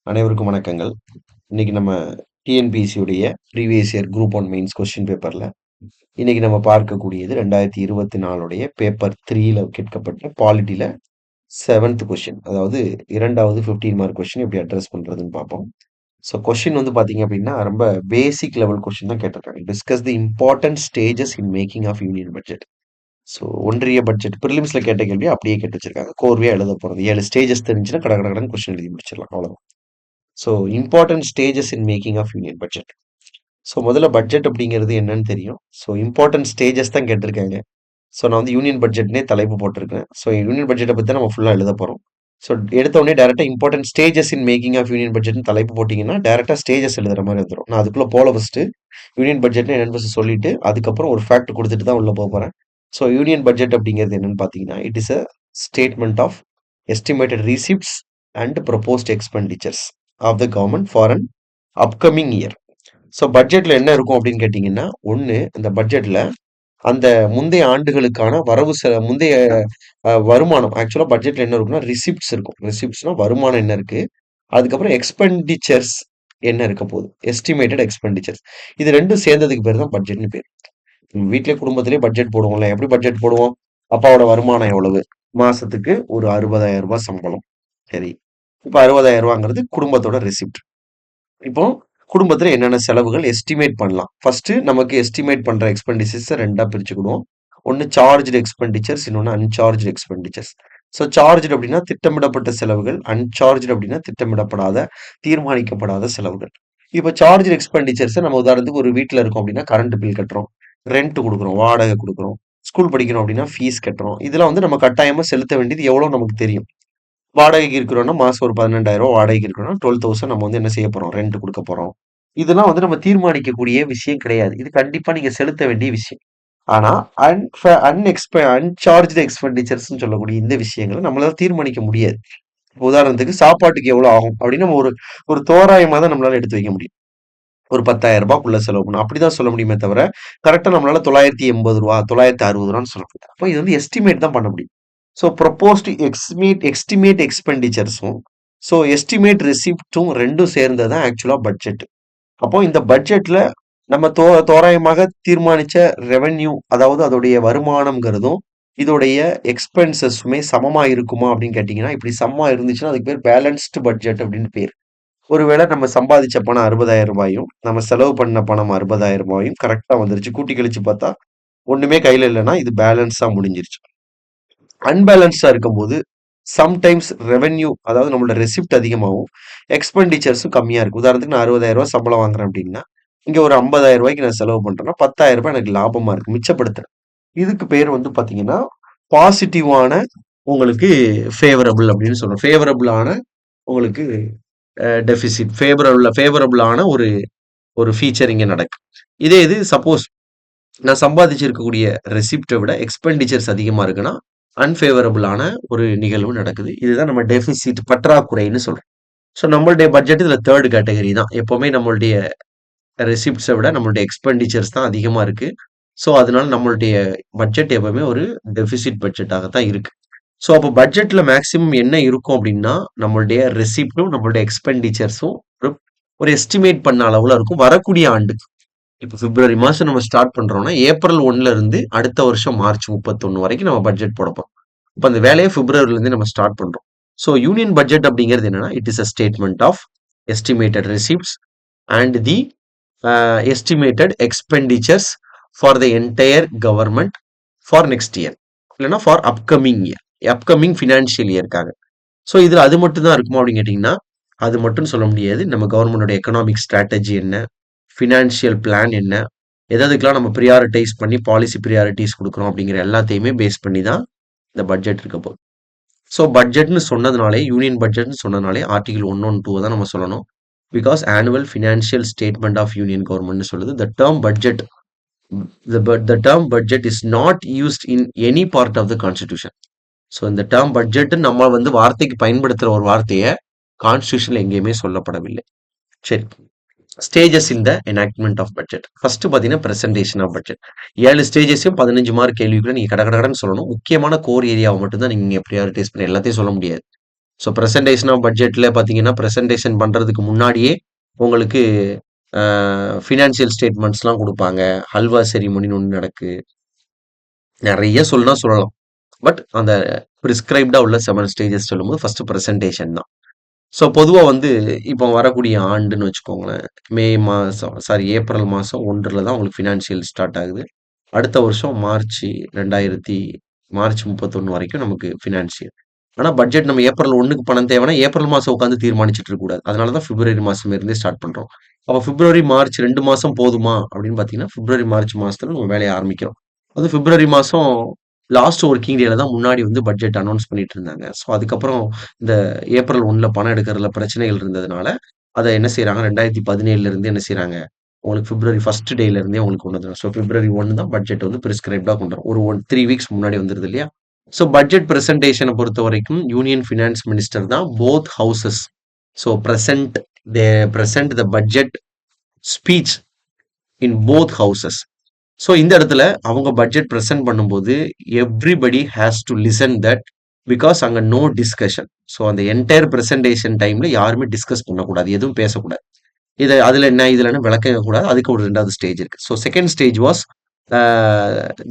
அனைவருக்கும் வணக்கங்கள். இன்னைக்கு நம்ம டிஎன்பிஎஸ்சி உடைய previous year group 1 mains question பேப்பர்ல இன்னைக்கு நம்ம பார்க்கக்கூடியது 2024 பேப்பர் 3ல கேட்கப்பட்ட பாலிட்டில 7th கொஸ்டின். அதாவது இரண்டாவது 15 மார்க் கொஸ்டின் எப்படி அட்ரஸ் பண்றதுன்னு பார்ப்போம். ஸோ கொஸ்டின் வந்து பார்த்தீங்க அப்படின்னா ரொம்ப பேசிக் லெவல் கொஸ்டின் தான் கேட்டிருக்காங்க. Discuss the important stages in making of union budget. So ஒன்றிய பட்ஜெட் ப்ரிலிம்ஸ்ல கேட்ட கேள்வி அப்படியே கேட்டு வச்சிருக்காங்க. கோர்வையா எழுத போறது 7 ஸ்டேஜஸ் தெரிஞ்சுன்னா கடகடன்னு கொஸ்டின் எழுதி முடிச்சிடலாம். அவ்வளவுதான். So important stages in making of union budget. So முதல்ல பட்ஜெட் அப்படிங்கிறது என்னன்னு தெரியும். ஸோ இம்பார்ட்டன்ட் ஸ்டேஜஸ் தான் கேட்டிருக்காங்க. ஸோ நான் வந்து யூனியன் பட்ஜெட்னே தலைப்பு போட்டிருக்கேன். ஸோ யூனியன் பட்ஜெட்டை பற்றி நம்ம ஃபுல்லாக எழுத போகிறோம். ஸோ எடுத்த உடனே டேரெக்டாக important stages in making of union பட்ஜெட்னு தலைப்பு போட்டிங்கன்னா டேரெக்டாக ஸ்டேஜஸ் எழுதுற மாதிரி வந்துடும். நான் அதுக்குள்ளே போல ஃபஸ்ட்டு யூனியன் பட்ஜெட்னு என்னென்னு ஃபஸ்ட்டு சொல்லிட்டு அதுக்கப்புறம் ஒரு ஃபேக்ட் கொடுத்துட்டு தான் உள்ளே போக போகிறேன். ஸோ யூனியன் பட்ஜெட் அப்படிங்கிறது என்னன்னு பார்த்தீங்கன்னா it is a statement of estimated receipts and proposed expenditures of the government for an upcoming year. So பட்ஜெட்ல என்ன இருக்கும் அப்படின்னு கேட்டிங்கன்னா, ஒன்று இந்த பட்ஜெட்ல அந்த முந்தைய ஆண்டுகளுக்கான முந்தைய வருமானம். ஆக்சுவலாக பட்ஜெட்ல என்ன இருக்குன்னா ரிசிப்ட்ஸ் இருக்கும். ரிசிப்ட்ஸ்னா வருமானம் என்ன இருக்கு, அதுக்கப்புறம் எக்ஸ்பெண்டிச்சர்ஸ் என்ன இருக்க போகுது, எஸ்டிமேட்டட் எக்ஸ்பெண்டிச்சர்ஸ். இது ரெண்டும் சேர்ந்ததுக்கு பேர் தான் பட்ஜெட்னு பேர். வீட்டிலே குடும்பத்திலேயே பட்ஜெட் போடுவோம்ல. எப்படி பட்ஜெட் போடுவோம்? அப்பாவோட வருமானம் எவ்வளவு, மாசத்துக்கு ஒரு 60,000 ரூபாய் சம்பளம். சரி, இப்போ 60,000 ரூபாங்கிறது குடும்பத்தோட ரெசிப்ட். இப்போ குடும்பத்துல என்னென்ன செலவுகள் எஸ்டிமேட் பண்ணலாம். ஃபர்ஸ்ட் நமக்கு எஸ்டிமேட் பண்ற எக்ஸ்பெண்டிச்சர்ஸ் ரெண்டா பிரிச்சுக்கிடுவோம். ஒன்னு சார்ஜ்டு எக்ஸ்பெண்டிச்சர்ஸ், இன்னொன்னு அன்சார்ஜ்டு எக்ஸ்பெண்டிச்சர்ஸ். ஸோ சார்ஜ்டு அப்படின்னா திட்டமிடப்பட்ட செலவுகள், அன்சார்ஜ்டு அப்படின்னா திட்டமிடப்படாத தீர்மானிக்கப்படாத செலவுகள். இப்போ சார்ஜ்டு எக்ஸ்பெண்டிச்சர்ஸ் நம்ம உதாரணத்துக்கு ஒரு வீட்டில் இருக்கோம் அப்படின்னா கரண்ட் பில் கட்டுறோம், ரெண்ட் கொடுக்குறோம், வாடகை கொடுக்குறோம், ஸ்கூல் படிக்கிறோம் அப்படின்னா ஃபீஸ் கட்டுறோம். இதெல்லாம் வந்து நம்ம கட்டாயமா செலுத்த வேண்டியது எவ்வளோ நமக்கு தெரியும். வாடகைக்கு இருக்கிறோம்னா மாசம் ஒரு 12,000 வாடகைக்கு இருக்கிறோம்னா 12,000 நம்ம வந்து என்ன செய்ய போறோம், ரெண்ட் கொடுக்க போறோம். இதெல்லாம் வந்து நம்ம தீர்மானிக்கக்கூடிய விஷயம் கிடையாது. இது கண்டிப்பா நீங்க செலுத்த வேண்டிய விஷயம். ஆனா அன்சார்ஜ்டு எக்ஸ்பெண்டிச்சர்ஸ் சொல்லக்கூடிய இந்த விஷயங்களை நம்மளால தீர்மானிக்க முடியாது. உதாரணத்துக்கு சாப்பாட்டுக்கு எவ்வளவு ஆகும் அப்படின்னு நம்ம ஒரு ஒரு தோராயமா தான் நம்மளால எடுத்து வைக்க முடியும். ஒரு 10,000 ரூபாய்க்குள்ள செலவு பண்ணும் அப்படிதான் சொல்ல முடியுமே தவிர கரெக்டா நம்மளால 980 ரூபா 960 ரூபான்னு சொல்ல முடியாது. அப்போ இது வந்து எஸ்டிமேட் தான் பண்ண முடியும். ஸோ ப்ரொபோஸ்டு எஸ்டிமேட் எக்ஸ்பெண்டிச்சர்ஸும் ஸோ எஸ்டிமேட் ரெசிப்டும் ரெண்டும் சேர்ந்தது தான் ஆக்சுவலா பட்ஜெட். அப்போ இந்த பட்ஜெட்ல நம்ம தோராயமாக தீர்மானிச்ச ரெவென்யூ, அதாவது அதோடைய வருமானம்ங்கிறதும் இதோடைய எக்ஸ்பென்சஸுமே சமமா இருக்குமா அப்படின்னு கேட்டீங்கன்னா, இப்படி சமமா இருந்துச்சுன்னா அதுக்கு பேர் பேலன்ஸ்டு பட்ஜெட் அப்படின்னு பேர். ஒருவேளை நம்ம சம்பாதிச்ச பணம் 60,000 ரூபாயும் நம்ம செலவு பண்ண பணம் 60,000 ரூபாயும் கரெக்டா வந்துருச்சு, கூட்டி கழிச்சு பார்த்தா ஒண்ணுமே கையில இல்லைன்னா இது பேலன்ஸா முடிஞ்சிருச்சு. அன்பேலன்ஸ்டா இருக்கும்போது சம்டைம்ஸ் ரெவென்யூ, அதாவது நம்மளோட ரெசிப்ட் அதிகமாகவும் எக்ஸ்பெண்டிச்சர்ஸும் கம்மியா இருக்கு. உதாரணத்துக்கு நான் 60,000 ரூபாய் சம்பளம் வாங்குறேன் அப்படின்னா இங்க ஒரு 50,000 ரூபாய்க்கு நான் செலவு பண்றேன்னா 10,000 ரூபாய் எனக்கு லாபமா இருக்கு, மிச்சப்படுத்துறேன். இதுக்கு பேர் வந்து பாத்தீங்கன்னா பாசிட்டிவான உங்களுக்கு ஃபேவரபிள் அப்படின்னு சொல்றோம். ஃபேவரபிளான உங்களுக்கு டெபிசிட், ஃபேவரபிளான ஒரு ஒரு ஃபீச்சர் இங்க நடக்கும். இதே இது சப்போஸ் நான் சம்பாதிச்சிருக்கக்கூடிய ரெசிப்டை விட எக்ஸ்பெண்டிச்சர்ஸ் அதிகமா இருக்குன்னா அன்ஃபேவரபிளான ஒரு நிகழ்வு நடக்குது. இதுதான் நம்ம டெபிசிட், பற்றாக்குறைன்னு சொல்றோம். ஸோ நம்மளுடைய பட்ஜெட் இதுல தேர்ட் கேட்டகரி தான். எப்பவுமே நம்மளுடைய ரெசிப்ட்ஸை விட நம்மளுடைய எக்ஸ்பெண்டிச்சர்ஸ் தான் அதிகமா இருக்கு. ஸோ அதனால நம்மளுடைய பட்ஜெட் எப்பவுமே ஒரு டெபிசிட் பட்ஜெட்டாக தான் இருக்கு. ஸோ அப்போ பட்ஜெட்ல மேக்சிமம் என்ன இருக்கும் அப்படின்னா நம்மளுடைய ரெசிப்டும் நம்மளுடைய எக்ஸ்பெண்டிச்சர்ஸும் ஒரு ஒரு எஸ்டிமேட் பண்ண அளவுல இருக்கும் வரக்கூடிய ஆண்டு. இப்போ பிப்ரவரி மாசம் நம்ம ஸ்டார்ட் பண்றோம்னா ஏப்ரல் 1ல இருந்து அடுத்த வருஷம் மார்ச் 31 வரைக்கும் நம்ம பட்ஜெட் போட போறோம். இப்போ அந்த வேலையை பிப்ரவரில இருந்து நம்ம ஸ்டார்ட் பண்றோம். ஸோ யூனியன் பட்ஜெட் அப்படிங்கிறது என்னன்னா it is a statement of estimated receipts and the estimated expenditures for the entire government for next year, இல்லைன்னா for upcoming year, upcoming financial இயர்க்காக. ஸோ இதுல அது மட்டும் தான் இருக்குமா அப்படின்னு கேட்டீங்கன்னா அது மட்டும் சொல்ல முடியாது. நம்ம கவர்மெண்டோட எக்கனாமிக் ஸ்ட்ராட்டஜி என்ன, ஃபினான்ஷியல் பிளான் என்ன, எதுக்கெல்லாம் நம்ம ப்ரியாரிட்டைஸ் பண்ணி பாலிசி ப்ரியாரிட்டிஸ் கொடுக்குறோம் அப்படிங்கிற எல்லாத்தையுமே பேஸ் பண்ணி தான் இந்த பட்ஜெட் இருக்க போகுது. ஸோ பட்ஜெட்னு சொன்னதுனாலே, யூனியன் பட்ஜெட்னு சொன்னதுனாலே ஆர்டிகல் 112 தான் நம்ம சொல்லணும். Because annual financial statement of union கவர்மெண்ட்னு சொல்லுது. The term budget is not used in any part of the constitution. So இந்த டேர்ம் பட்ஜெட் நம்ம வந்து வார்த்தைக்கு பயன்படுத்துற ஒரு வார்த்தையை கான்ஸ்டிடியூஷன்ல எங்கேயுமே சொல்லப்படவில்லை. சரி, stages in the enactment of budget. First பார்த்தீங்கன்னா பிரசன்டேஷன் ஆஃப் பட்ஜெட். 7 ஸ்டேஜஸையும் 15 மார்க் கேள்விக்குள்ள நீங்க கடகடன்னு சொல்லணும். முக்கியமான கோர் ஏரியாவை மட்டும் தான் நீங்க ப்ரியாரிட்டைஸ் பண்ணி எல்லாத்தையும் சொல்ல முடியாது. ஸோ பிரசன்டேஷன் ஆஃப் பட்ஜெட்ல பார்த்தீங்கன்னா, பிரசன்டேஷன் பண்றதுக்கு முன்னாடியே உங்களுக்கு ஃபினான்ஷியல் ஸ்டேட்மெண்ட்ஸ்லாம் குடுப்பாங்க. ஹல்வா செரிமனின்னு ஒண்ணு நடக்கு. நெறைய சொல்லணும்னா சொல்லலாம். பட் அந்த பிரிஸ்கிரைப்டா உள்ள 7 ஸ்டேஜஸ் சொல்லும்போது ஃபர்ஸ்ட் பிரசன்டேஷன் தான். ஸோ பொதுவா வந்து இப்போ வரக்கூடிய ஆண்டுன்னு வச்சுக்கோங்களேன். மே மாசம் ஏப்ரல் மாசம் 1ல தான் உங்களுக்கு ஃபினான்ஷியல் ஸ்டார்ட் ஆகுது. அடுத்த வருஷம் மார்ச் 31 வரைக்கும் நமக்கு ஃபினான்ஷியல். ஆனா பட்ஜெட் நம்ம ஏப்ரல் 1க்கு பணம் தேவைன்னா, ஏப்ரல் மாசம் உட்காந்து தீர்மானிச்சுட்டு இருக்கக்கூடாது. அதனால தான் பிப்ரவரி மாசம் இருந்தே ஸ்டார்ட் பண்றோம். அப்ப பிப்ரவரி, மார்ச் 2 மாசம் போதுமா? அப்படின்னு பார்த்தீங்கன்னா, பிப்ரவரி, மார்ச் மாசத்துல நம்ம வேலைய ஆரம்பிக்கிறோம். அது பிப்ரவரி மாசம் லாஸ்ட் ஒர்க்கிங் டேல தான் முன்னாடி வந்து பட்ஜெட் அனௌன்ஸ் பண்ணிட்டு இருந்தாங்க. ஸோ அதுக்கப்புறம் இந்த ஏப்ரல் 1ல பணம் எடுக்கிறதுல பிரச்சனைகள் இருந்ததுனால, அத என்ன செய்றாங்க 2017ல இருந்து என்ன செய்றாங்க, உங்களுக்கு பிப்ரவரி 1 டேல இருந்தே உங்களுக்கு கொண்டு வந்துரும். ஸோ பிப்ரவரி 1 தான் பட்ஜெட் வந்து பிரிஸ்கிரைப்டா கொண்டு வரும். ஒரு 3 வீக்ஸ் முன்னாடி வந்துருது இல்லையா? ஸோ பட்ஜெட் பிரசன்டேஷன பொறுத்தவரைக்கும் யூனியன் ஃபினான்ஸ் மினிஸ்டர் தான் both houses. So they present the budget speech in both houses. So இந்த இடத்துல அவங்க பட்ஜெட் பிரசன்ட் பண்ணும்போது everybody has to listen that because அங்க நோ டிஸ்கஷன். ஸோ அந்த என்டையர் பிரசன்டேஷன் டைம்ல யாருமே டிஸ்கஸ் பண்ணக்கூடாது, எதுவும் பேசக்கூடாது. இதை அதுல என்ன இதுல என்ன விளக்க கூடாது. அதுக்கு ஒரு 2வது ஸ்டேஜ் இருக்கு. So second stage was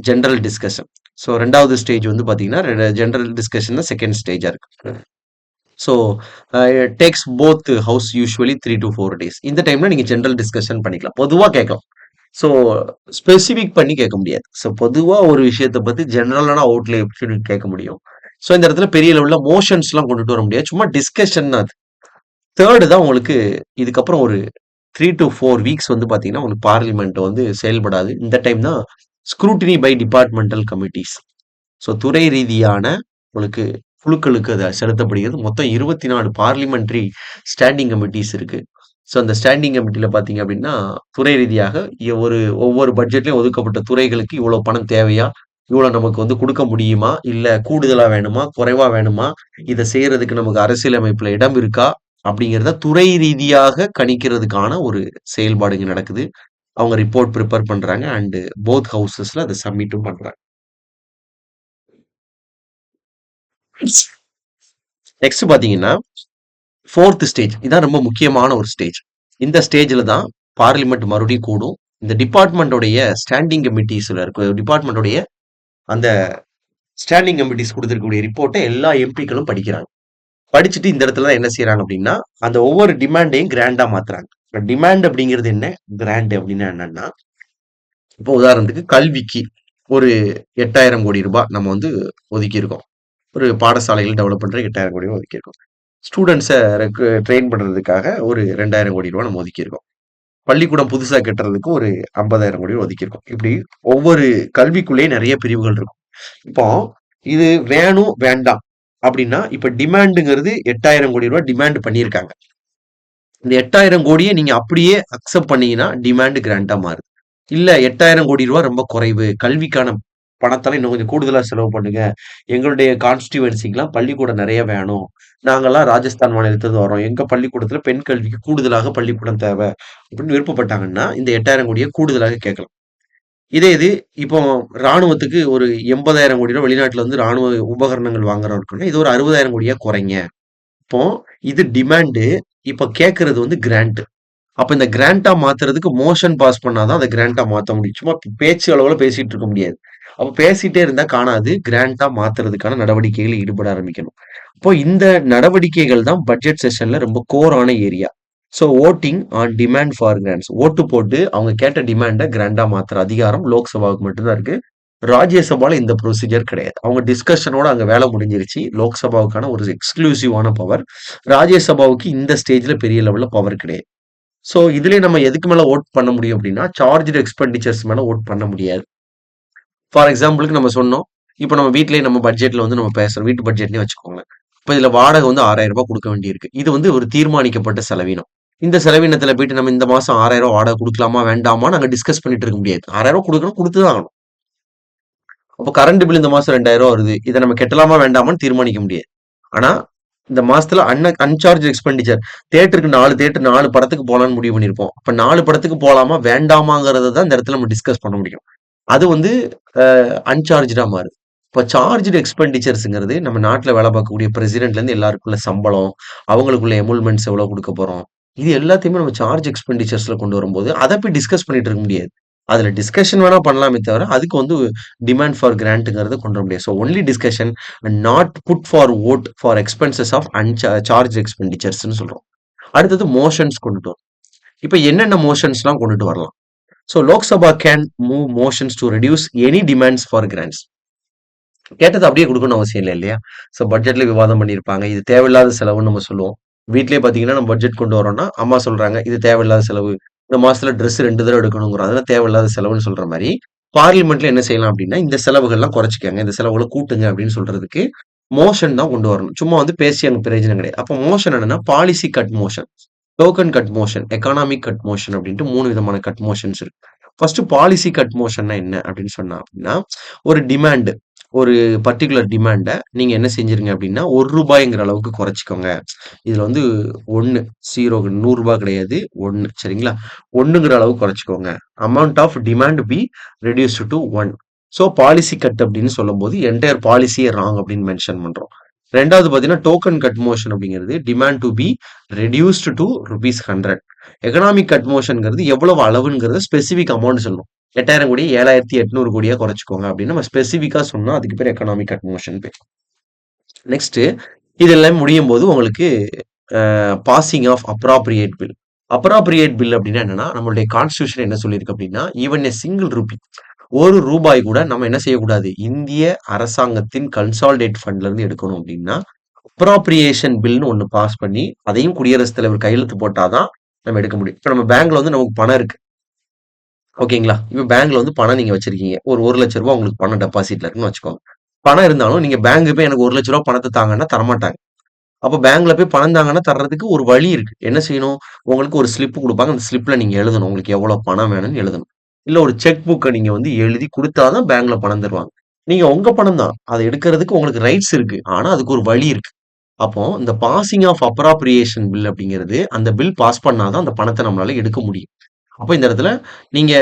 general discussion. So 2வது ஸ்டேஜ் வந்து பாத்தீங்கன்னா ஜெனரல் டிஸ்கஷன் தான் செகண்ட் ஸ்டேஜா இருக்கு. So takes both house usually 3 to 4 days. இந்த டைம்ல நீங்க ஜெனரல் டிஸ்கஷன் பண்ணிக்கலாம், பொதுவா கேட்கலாம். ஸோ ஸ்பெசிபிக் பண்ணி கேட்க முடியாது. ஸோ பொதுவா ஒரு விஷயத்தை பத்தி ஜெனரலான அவுட்ல எப்படி கேட்க முடியும். ஸோ இந்த இடத்துல பெரிய லெவல்ல மோஷன்ஸ்லாம் கொண்டுட்டு வர முடியாது, சும்மா டிஸ்கஷன் தான் அது. தேர்டு தான் உங்களுக்கு இதுக்கப்புறம் ஒரு 3 to 4 வீக்ஸ் வந்து பாத்தீங்கன்னா உங்களுக்கு பார்லிமெண்ட் வந்து செயல்படாது. இந்த டைம் தான் scrutiny by departmental committees. So துறை ரீதியான உங்களுக்கு குழுக்களுக்கு அது செலுத்தப்படுகிறது. மொத்தம் 24 பார்லிமெண்டரி ஸ்டாண்டிங் கமிட்டிஸ் இருக்கு. ஸோ அந்த ஸ்டாண்டிங் கமிட்டில பார்த்தீங்க அப்படின்னா, துறை ரீதியாக ஒவ்வொரு பட்ஜெட்லயும் ஒதுக்கப்பட்ட துறைகளுக்கு இவ்வளோ பணம் தேவையா? இவ்வளோ நமக்கு வந்து குடுக்க முடியுமா? இல்ல கூடுதலா வேணுமா? குறைவா வேணுமா? இத செய்யறதுக்கு நமக்கு அரசியலமைப்புல இடம் இருக்கா? அப்படிங்கிறத துறை ரீதியாக கணிக்கிறதுக்கான ஒரு செயல்பாடு இங்க நடக்குது. அவங்க ரிப்போர்ட் பிரிப்பேர் பண்றாங்க அண்ட் போத் ஹவுசஸ்ல அத சப்மிட்டும் பண்றாங்க. நெக்ஸ்ட் பார்த்தீங்கன்னா, 4த் ஸ்டேஜ். இதான் ரொம்ப முக்கியமான ஒரு ஸ்டேஜ். இந்த ஸ்டேஜ்ல தான் பார்லிமெண்ட் மறுபடியும் கூடும். இந்த டிபார்ட்மெண்டோடைய ஸ்டாண்டிங் கமிட்டிஸ்ல இருக்க டிபார்ட்மெண்டோடைய அந்த ஸ்டாண்டிங் கமிட்டிஸ் குடுத்திருக்கக்கூடிய ரிப்போர்ட்ட எல்லா எம்பிக்களும் படிக்கிறாங்க. படிச்சுட்டு இந்த இடத்துல தான் என்ன செய்றாங்க அப்படின்னா, அந்த ஒவ்வொரு டிமாண்டையும் கிராண்டா மாத்துறாங்க. டிமாண்ட் அப்படிங்கிறது என்ன? கிராண்ட் அப்படின்னா என்னன்னா, இப்போ உதாரணத்துக்கு கல்விக்கு ஒரு 8,000 கோடி ரூபாய் நம்ம வந்து ஒதுக்கியிருக்கோம். ஒரு பாடசாலைகள் டெவலப் பண்ற 8,000 கோடி ரூபாய் ஒதுக்கியிருக்கோம். ஸ்டூடண்ட்ஸ ட்ரெயின் பண்றதுக்காக ஒரு 2,000 கோடி ரூபாய் நம்ம ஒதுக்கியிருக்கோம். பள்ளிக்கூடம் புதுசா கட்டுறதுக்கு ஒரு 50,000 கோடி ஒதுக்கியிருக்கோம். இப்படி ஒவ்வொரு கல்விக்குள்ளேயும் நிறைய பிரிவுகள் இருக்கும். இப்போ இது வேணும் வேண்டாம் அப்படின்னா, இப்ப டிமாண்டுங்கிறது 8,000 கோடி ரூபாய் டிமாண்ட் பண்ணியிருக்காங்க. இந்த 8,000 கோடியை நீங்க அப்படியே அக்செப்ட் பண்ணீங்கன்னா டிமாண்ட் கிராண்டா மாறுது. இல்ல 8,000 கோடி ரூபாய் ரொம்ப குறைவு, கல்விக்கான பணத்தெல்லாம் இன்னும் கொஞ்சம் கூடுதலா செலவு பண்ணுங்க. எங்களுடைய கான்ஸ்டிட்யூவன்சிக்குலாம் பள்ளிக்கூடம் நிறைய வேணும். நாங்கெல்லாம் ராஜஸ்தான் மாநிலத்திலிருந்து வரோம். எங்க பள்ளிக்கூடத்துல பெண் கல்விக்கு கூடுதலாக பள்ளிக்கூடம் தேவை அப்படின்னு விருப்பப்பட்டாங்கன்னா, இந்த 8,000 கோடியை கூடுதலாக கேட்கலாம். இதே இது இப்போ ராணுவத்துக்கு ஒரு 80,000 கோடி ரூபாய் வெளிநாட்டுல வந்து ராணுவ உபகரணங்கள் வாங்குறோம் இருக்குன்னா, இது ஒரு 60,000 கோடியா குறைங்க. இப்போ இது டிமாண்டு. இப்ப கேட்கறது வந்து கிராண்ட். அப்ப இந்த கிராண்டா மாத்துறதுக்கு மோஷன் பாஸ் பண்ணாதான் அதை கிராண்டா மாத்த முடியும். சும்மா பேச்சு அளவுல பேசிட்டு இருக்க முடியாது. அப்ப பேசிட்டே இருந்தா காணாது. கிராண்டா மாத்துறதுக்கான நடவடிக்கைகளில் ஈடுபட ஆரம்பிக்கணும். அப்போ இந்த நடவடிக்கைகள் தான் பட்ஜெட் செஷன்ல ரொம்ப கோரான area. So voting on demand for grants. ஓட்டு போட்டு அவங்க கேட்ட டிமாண்டை கிராண்டா மாத்துற அதிகாரம் லோக்சபாவுக்கு மட்டும்தான் இருக்கு. ராஜ்யசபால இந்த ப்ரொசீஜர் கிடையாது. அவங்க டிஸ்கஷனோட அங்க வேலை முடிஞ்சிருச்சு. லோக்சபாவுக்கான ஒரு எக்ஸ்க்ளூசிவான பவர். ராஜ்யசபாவுக்கு இந்த ஸ்டேஜ்ல பெரிய லெவல்ல பவர் கிடையாது. ஸோ இதுலயே நம்ம எதுக்கு மேல வோட் பண்ண முடியும் அப்படின்னா, சார்ஜ்டு எக்ஸ்பெண்டிச்சர்ஸ் மேல வோட் பண்ண முடியாது. ஃபார் எக்ஸாம்பிளுக்கு நம்ம சொன்னோம். இப்ப நம்ம வீட்லயே நம்ம பட்ஜெட்ல வந்து நம்ம பேசுறோம். வீட்டு பட்ஜெட்னே வச்சுக்கோங்களேன். இப்ப இதுல வாடகை வந்து ரூ. 6,000 குடுக்க வேண்டியிருக்கு. இது வந்து ஒரு தீர்மானிக்கப்பட்ட செலவினம். இந்த செலவினத்துல போயிட்டு நம்ம இந்த மாசம் ரூ. 6,000 வாடகை குடுக்கலாமா? வேண்டாமான்னு அங்க டிஸ்கஸ் பண்ணிட்டு இருக்க முடியாது. ரூ. 6,000 குடுக்கணும், குடுத்து தான் ஆகணும். அப்ப கரண்ட் பில் இந்த மாசம் ரூ. 2,000 வருது. இத நம்ம கட்டலாமா? வேண்டாமான்னு தீர்மானிக்க முடியாது. ஆனா, இந்த மாசத்துல அன்சார்ஜ் எக்ஸ்பெண்டிச்சர் தியேட்டருக்கு 4 படத்துக்கு போலான்னு முடிவு பண்ணியிருப்போம். அப்ப 4 படத்துக்கு போலாமா? வேண்டாமாங்கிறத தான் இந்த இடத்துல நம்ம டிஸ்கஸ் பண்ண முடியும். அது வந்து அன்சார்ஜ்டா மாறுது. இப்போ சார்ஜ்டு எக்ஸ்பெண்டிச்சர்ஸ்ங்கிறது நம்ம நாட்டுல வேலை பார்க்கக்கூடிய பிரசிடென்ட்லேருந்து எல்லாருக்குள்ள சம்பளம், அவங்களுக்குள்ள எமுல்மெண்ட்ஸ் எவ்வளோ குடுக்க போறோம். இது எல்லாத்தையுமே நம்ம சார்ஜ் எக்ஸ்பெண்டிச்சர்ஸ்ல கொண்டு வரும்போது, அத போய் டிஸ்கஸ் பண்ணிட்டு இருக்க முடியாது. அதுல டிஸ்கஷன் வேணா பண்ணலாமே தவிர, அதுக்கு வந்து டிமாண்ட் ஃபார் கிராண்ட்ங்கிறத கொண்டு வர முடியாது. So only discussion and not put for vote for expenses of charge எக்ஸ்பெண்டிச்சர்ஸ்ன்னு சொல்றோம். அடுத்தது மோஷன்ஸ் கொண்டுட்டு வரும். இப்ப என்னென்ன மோஷன்ஸ்லாம் கொண்டுட்டு வரலாம்? So Lok Sabha can move motions to reduce any demands for grants. கேட்டது அப்படியே குடுக்கணும்னு அவசியம் இல்ல இல்லையா? ஸோ பட்ஜெட்ல விவாதம் பண்ணியிருப்பாங்க. இது தேவையில்லாத செலவுன்னு நம்ம சொல்லுவோம். வீட்லயே பார்த்தீங்கன்னா, நம்ம பட்ஜெட் கொண்டு வரோம்னா, அம்மா சொல்றாங்க, "இது தேவையில்லாத செலவு. இந்த மாசத்துல ட்ரெஸ் 2 தடவ எடுக்கணுங்கிறோம். அதெல்லாம் தேவையில்லாத செலவுன்னு" சொல்ற மாரி, பார்லிமெண்ட்ல என்ன செய்யலாம் அப்படின்னா, இந்த செலவுகள்லாம் குறைச்சுக்கங்க. இந்த செலவுகள கூட்டுங்க அப்படின்னு சொல்றதுக்கு, மோஷன் தான் கொண்டு வரணும். சும்மா வந்து பேசி அங்க பிரயோஜனம் கிடையாது. அப்போ மோஷன் என்னன்னா, policy cut motion, token cut motion, economic cut motion அப்படின்ட்டு 3 விதமான கட் மோஷன்ஸ் இருக்கு. ஃபர்ஸ்ட் பாலிசி கட் மோஷன்னா என்ன அப்படின்னு சொன்னா அப்படின்னா, ஒரு டிமாண்ட் ஒரு பர்ட்டிகுலர் டிமாண்ட நீங்க என்ன செஞ்சிருங்க அப்படின்னா, ரூ. 1ங்கிற அளவுக்கு குறைச்சுக்கோங்க. இதுல வந்து 1 0 ரூ. 100 கிடையாது. 1 சரிங்களா? 1ங்கிற அளவுக்கு குறைச்சுக்கோங்க. Amount of demand be reduced to 1. So policy cut அப்படின்னு சொல்லும்போது என்டையர் பாலிசியே ராங் அப்படின்னு மென்ஷன் பண்றோம். 2வது பார்த்தீங்கன்னா, டோக்கன் கட் மோஷன் அப்படிங்கிறது demand to be reduced to rupees 100. Economic cut மோஷன்ங்கிறது எவ்வளவு அளவுங்கிறத ஸ்பெசிஃபிக் அமௌண்ட் சொல்லணும். 8,000 கோடி 7,800 கோடியா குறைச்சுக்கோங்க அப்படின்னு நம்ம ஸ்பெசிஃபிக்கா சொன்னா அதுக்கு பேர் எக்கனாமிக் கட் மோஷன் பேர். நெக்ஸ்ட் இதெல்லாம் முடியும் போது உங்களுக்கு passing of appropriate bill. Appropriate bill அப்படின்னா என்னன்னா, நம்மளுடைய கான்ஸ்டியூஷன் என்ன சொல்லியிருக்கு அப்படின்னா, ஈவன் எ சிங்கிள் ரூபி ரூபாய் கூட நம்ம என்ன செய்யக்கூடாது, இந்திய அரசாங்கத்தின் கன்சாலிடேட் ஃபண்ட்ல இருந்து எடுக்கணும் அப்படின்னா, அப்ராப்ரியேஷன் பில்னு ஒண்ணு பாஸ் பண்ணி, அதையும் குடியரசுத் தலைவர் கையெழுத்து போட்டாதான் நம்ம எடுக்க முடியும். இப்ப நம்ம பேங்க்ல வந்து நமக்கு பணம் இருக்கு. ஓகேங்களா? இப்ப பேங்க்ல வந்து பணம் நீங்க வச்சிருக்கீங்க. ஒரு ரூ. 1,00,000 உங்களுக்கு பணம் டெபாசிட்ல இருக்குன்னு வச்சுக்கோங்க. பணம் இருந்தாலும் நீங்க பேங்க் போய் எனக்கு ரூ. 1,00,000 பணத்த தாங்கன்னா தரமாட்டாங்க. அப்ப பேங்க்ல போய் பணம் தாங்கன்னா தர்றதுக்கு ஒரு வழி இருக்கு. என்ன செய்யணும்? உங்களுக்கு ஒரு ஸ்லிப் குடுப்பாங்க. அந்த ஸ்லிப்ல நீங்க எழுதணும். உங்களுக்கு எவ்வளோ பணம் வேணும்னு எழுதணும். இல்ல ஒரு செக் புக்க நீங்க வந்து எழுதி குடுத்தா தான் பேங்க்ல பணம் தருவாங்க. நீங்க உங்க பணம் தான். அத எடுக்கிறதுக்கு உங்களுக்கு ரைட்ஸ் இருக்கு. ஆனா அதுக்கு ஒரு வழி இருக்கு. அப்போ இந்த பாசிங் ஆஃப் அப்ராப்ரியேஷன் பில் அப்படிங்கிறது, அந்த பில் பாஸ் பண்ணா தான் அந்த பணத்த நம்மளால எடுக்க முடியும். அப்ப இந்த இடத்துல நீங்க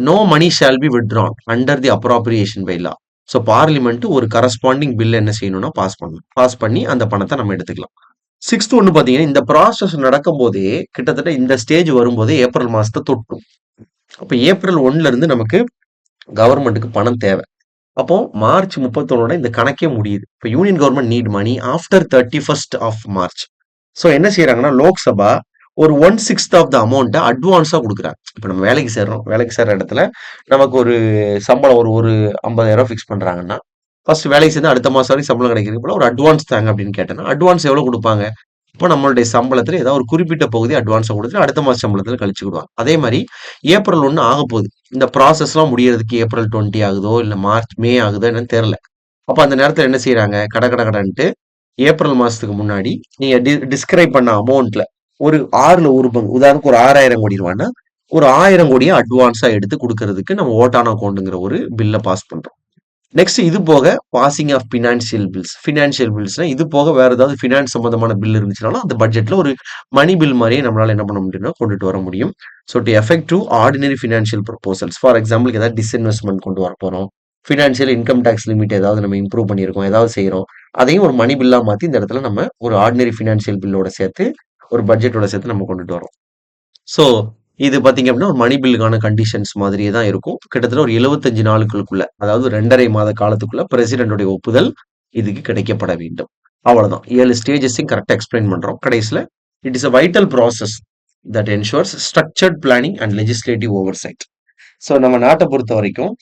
no money shall be withdrawn under the appropriation by law. So parliament ஒரு கரஸ்பாண்டிங் பில் என்ன செய்யணும்னா பாஸ் பண்ணணும். பாஸ் பண்ணி அந்த பணத்த நம்ம எடுத்துக்கலாம். 6த் ஒண்ணு பார்த்தீங்கன்னா, இந்த ப்ராசஸ் நடக்கும்போதே கிட்டத்தட்ட இந்த ஸ்டேஜ் வரும்போதே ஏப்ரல் மாசத்த தொற்றும். அப்ப ஏப்ரல் 1ல இருந்து நமக்கு கவர்மெண்ட்டுக்கு பணம் தேவ. அப்போ மார்ச் 31 இந்த கணக்கே முடியுது. இப்ப union government need money after 31st of March. So என்ன செய்றாங்கன்னா, லோக்சபா ஒரு 1/6 ஆஃப் த அமௌண்ட்ட அட்வான்ஸா குடுக்குறாங்க. இப்ப நம்ம வேலைக்கு சேர்றோம். வேலைக்கு சேர்ற இடத்துல நமக்கு ஒரு சம்பளம் ஒரு ஒரு ரூ. 50,000 ஃபிக்ஸ் பண்றாங்கன்னா, ஃபர்ஸ்ட் வேலைக்கு சேர்ந்து அடுத்த மாசம் வரைக்கும் சம்பளம் கிடைக்கிறதுக்கு பதிலா ஒரு அட்வான்ஸ் தாங்க அப்படின்னு கேட்டேன்னா, அட்வான்ஸ் எவ்வளோ குடுப்பாங்க? இப்போ நம்மளுடைய சம்பளத்துல ஏதாவது ஒரு குறிப்பிட்ட பகுதி அட்வான்ஸா குடுத்துட்டு அடுத்த மாச சம்பளத்துல கழிச்சுக்கிடுவாங்க. அதே மாரி ஏப்ரல் 1 ஆகப்போகுது. இந்த ப்ராசஸ்லாம் முடியறதுக்கு ஏப்ரல் 20 ஆகுதோ, இல்ல மார்ச், மே ஆகுதோ என்னன்னு தெரியல. அப்ப அந்த நேரத்துல என்ன செய்றாங்க? கட கட கடன்ட்டு ஏப்ரல் மாசத்துக்கு முன்னாடி நீங்க டிஸ்கிரைப் பண்ண அமௌண்ட்ல ஒரு 6ல ஒரு பங்கு உதாரணத்துக்கு ஒரு 6,000 கோடி ரூபான்னா, ஒரு 1000 கோடிய அட்வான்ஸா எடுத்து குடுக்கறதுக்கு நம்ம வோட் ஆன் அக்கவுண்ட்ங்கிற ஒரு பில்ல பாஸ் பண்றோம். நெக்ஸ்ட் இது போக passing of financial bills. Financial பில்ஸ்னா இது போக வேற ஏதாவது ஃபினான்ஸ் சம்பந்தமான பில் இருந்துச்சுனாலும் அந்த பட்ஜெட்ல ஒரு மணி பில் மாரியே நம்மளால என்ன பண்ண முடியும்னா கொண்டுட்டு வர முடியும். So to effect to ordinary financial proposals. For எக்ஸாம்பிளுக்கு ஏதாவது டிஸ்இன்வெஸ்ட்மென்ட் கொண்டு வர போறோம். ஃபினான்ஷியல் இன்கம் டாக்ஸ் லிமிட் ஏதாவது நம்ம இம்ப்ரூவ் பண்ணியிருக்கோம். ஏதாவது செய்றோம். அதையும் ஒரு மணி பில்லா மாத்தி இந்த இடத்துல நம்ம ஒரு ஆர்டினரி ஃபினான்ஷியல் பில்லோட சேர்த்து ஒரு பட்ஜெட்டோட சேர்த்து நம்ம கொண்டுட்டு வரோம். ஸோ இது பார்த்தீங்க அப்படின்னா, ஒரு மணி பில்லுக்கான கண்டிஷன்ஸ் மாதிரியே தான் இருக்கும். கிட்டத்தட்ட ஒரு 75 நாளுக்களுக்குள்ள, அதாவது 2 1/2 மாத காலத்துக்குள்ள பிரசிடென்ட்டோட ஒப்புதல் இதுக்கு கிடைக்கப்பட வேண்டும். அவ்வளதான். 7 ஸ்டேஜஸையும் கரெக்ட்டா எக்ஸ்பிளைன் பண்றோம். கடைசில it is a vital process that ensures structured planning and legislative oversight. So நம்ம நாட்ட பொறுத்தவரைக்கும்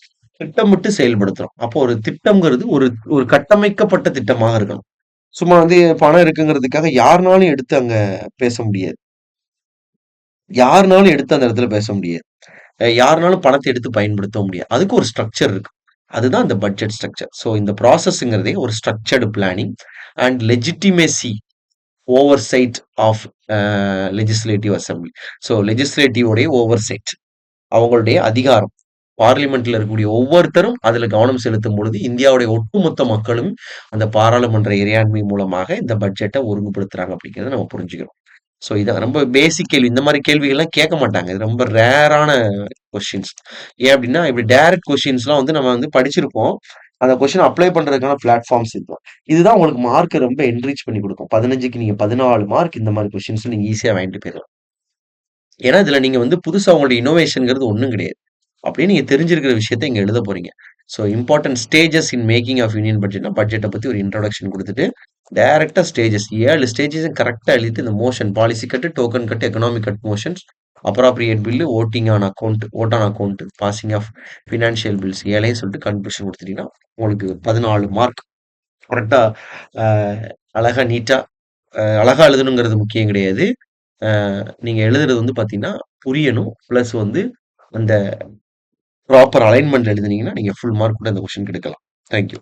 திட்டமிட்டு செயல்படுத்துறோம். அப்போ ஒரு திட்டம்ங்கிறது ஒரு ஒரு கட்டமைக்கப்பட்ட திட்டமாக இருக்கணும். சும்மா வந்து பணம் இருக்குங்கிறதுக்காக யாருனாலும் எடுத்து அங்க பேச முடியாது. யாருனாலும் எடுத்து அந்த இடத்துல பேச முடியாது. யாருனாலும் பணத்த எடுத்து பயன்படுத்த முடியாது. அதுக்கு ஒரு ஸ்ட்ரக்சர் இருக்கு. அதுதான் இந்த பட்ஜெட் ஸ்ட்ரக்சர். ஸோ இந்த ப்ராசஸ்ங்கிறதே ஒரு structured planning and legitimacy oversight of legislative assembly. So legislative உடைய ஓவர்சைட். அவங்களுடைய அதிகாரம். பார்லிமென்ட்ல இருக்கக்கூடிய ஒவ்வொருத்தரும் அதுல கவனம் செலுத்தும் பொழுது, இந்தியாவுடைய ஒட்டுமொத்த மக்களும் அந்த பாராளுமன்ற இறையாண்மை மூலமாக இந்த பட்ஜெட்ட ஒழுங்குபடுத்துறாங்க அப்படிங்கிறத நம்ம புரிஞ்சுக்கிறோம். ஸோ இதான் ரொம்ப பேசிக் கேள்வி. இந்த மாரி கேள்விகள்லாம் கேட்க மாட்டாங்க. இது ரொம்ப ரேரான கொஸ்டின்ஸ். ஏன் அப்டின்னா, இப்படி டைரக்ட் கொஸ்டின்ஸ்லாம் வந்து நம்ம வந்து படிச்சிருப்போம். அந்த கொஸ்டின் அப்ளை பண்றதுக்கான பிளாட்ஃபார்ம்ஸ் இதுதான். இதுதான் உங்களுக்கு மார்க்க ரொம்ப என்ரிச் பண்ணி குடுக்கும். 15க்கு நீங்க 14 மார்க் இந்த மாரி கொஸ்டின்ஸ் நீங்க ஈஸியா வாங்கிட்டு போயிரலாம். ஏன்னா, இதுல நீங்க வந்து புதுசா உங்களுடைய இன்னோவேஷன்ங்கிறது ஒண்ணும் கிடையாது. அப்படியே நீங்க தெரிஞ்சிருக்கிற விஷயத்த இங்க எழுத போறீங்க. So important stages in making of union பட்ஜெட்னா, பட்ஜெட்ட பத்தி ஒரு இன்ட்ரோடக்ஷன் குடுத்துட்டு, டைரக்ட்டா ஸ்டேஜஸ் 7 ஸ்டேஜஸும் கரெக்ட்டா எழுதிட்டு, இந்த motion policy cut, token cut, economic cut motions, appropriate bill, voting on account, vote on account, passing of financial bills 7யும் சொல்லிட்டு கன்க்ளூஷன் குடுத்துட்டீங்கன்னா, உங்களுக்கு 14 மார்க் கரெக்ட்டா அ அழகா நீட்டா அழகா எழுதணுங்கிறது முக்கியம் கிடையாது. அ நீங்க எழுதுறது வந்து பார்த்தீங்கன்னா, புரியணும். பிளஸ் வந்து அந்த ப்ராப்பர் அலைன்மென்ட்ல எழுதுனீங்கன்னா, நீங்க ஃபுல் மார்க் கூட இந்த கொஸ்டினுக்கு எடுக்கலாம். Thank you.